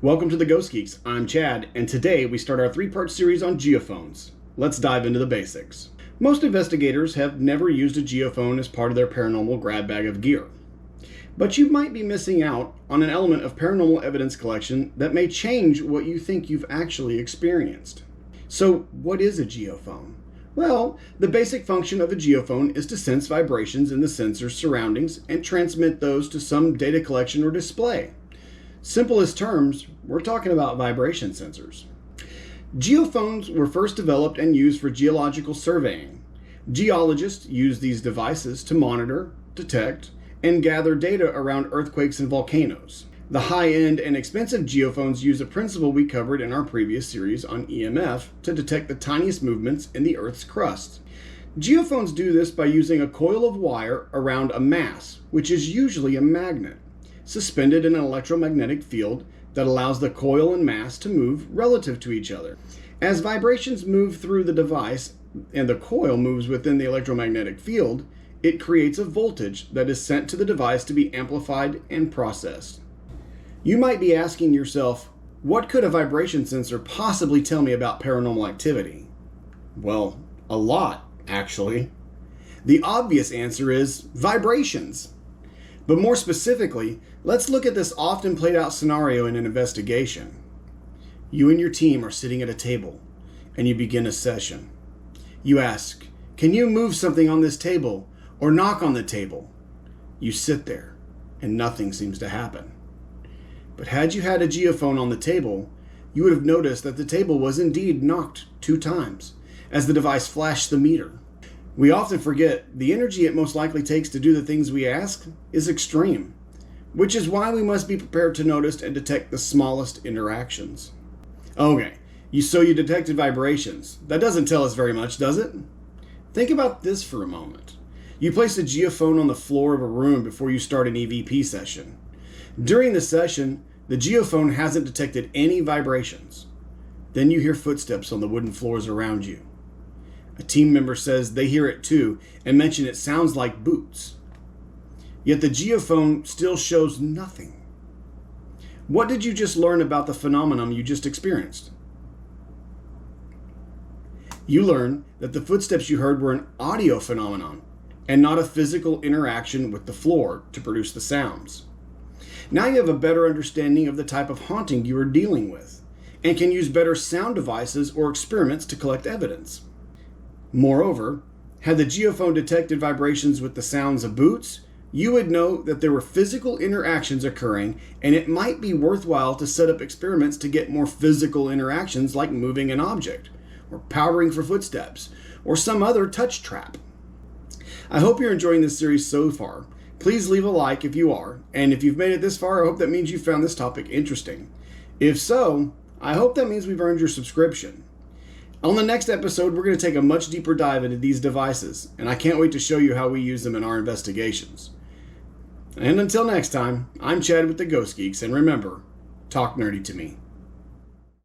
Welcome to the Ghost Geeks. I'm Chad, and today we start our three-part series on geophones. Let's dive into the basics. Most investigators have never used a geophone as part of their paranormal grab bag of gear. But you might be missing out on an element of paranormal evidence collection that may change what you think you've actually experienced. So, what is a geophone? Well, the basic function of a geophone is to sense vibrations in the sensor's surroundings and transmit those to some data collection or display. Simplest terms, we're talking about vibration sensors. Geophones were first developed and used for geological surveying. Geologists use these devices to monitor, detect, and gather data around earthquakes and volcanoes. The high-end and expensive geophones use a principle we covered in our previous series on EMF to detect the tiniest movements in the Earth's crust. Geophones do this by using a coil of wire around a mass, which is usually a magnet, suspended in an electromagnetic field that allows the coil and mass to move relative to each other. As vibrations move through the device and the coil moves within the electromagnetic field, it creates a voltage that is sent to the device to be amplified and processed. You might be asking yourself, what could a vibration sensor possibly tell me about paranormal activity? Well, a lot, actually. The obvious answer is vibrations. But more specifically, let's look at this often played out scenario in an investigation. You and your team are sitting at a table, and you begin a session. You ask, "Can you move something on this table or knock on the table?" You sit there, and nothing seems to happen. But had you had a geophone on the table, you would have noticed that the table was indeed knocked 2 times, as the device flashed the meter. We often forget the energy it most likely takes to do the things we ask is extreme, which is why we must be prepared to notice and detect the smallest interactions. Okay, so you detected vibrations. That doesn't tell us very much, does it? Think about this for a moment. You place a geophone on the floor of a room before you start an EVP session. During the session, the geophone hasn't detected any vibrations. Then you hear footsteps on the wooden floors around you. A team member says they hear it too and mention it sounds like boots. Yet the geophone still shows nothing. What did you just learn about the phenomenon you just experienced? You learned that the footsteps you heard were an audio phenomenon and not a physical interaction with the floor to produce the sounds. Now you have a better understanding of the type of haunting you are dealing with and can use better sound devices or experiments to collect evidence. Moreover, had the geophone detected vibrations with the sounds of boots, you would know that there were physical interactions occurring, and it might be worthwhile to set up experiments to get more physical interactions like moving an object, or powdering for footsteps, or some other touch trap. I hope you're enjoying this series so far. Please leave a like if you are, and if you've made it this far, I hope that means you found this topic interesting. If so, I hope that means we've earned your subscription. On the next episode, we're going to take a much deeper dive into these devices, and I can't wait to show you how we use them in our investigations. And until next time, I'm Chad with the Ghost Geeks, and remember, talk nerdy to me.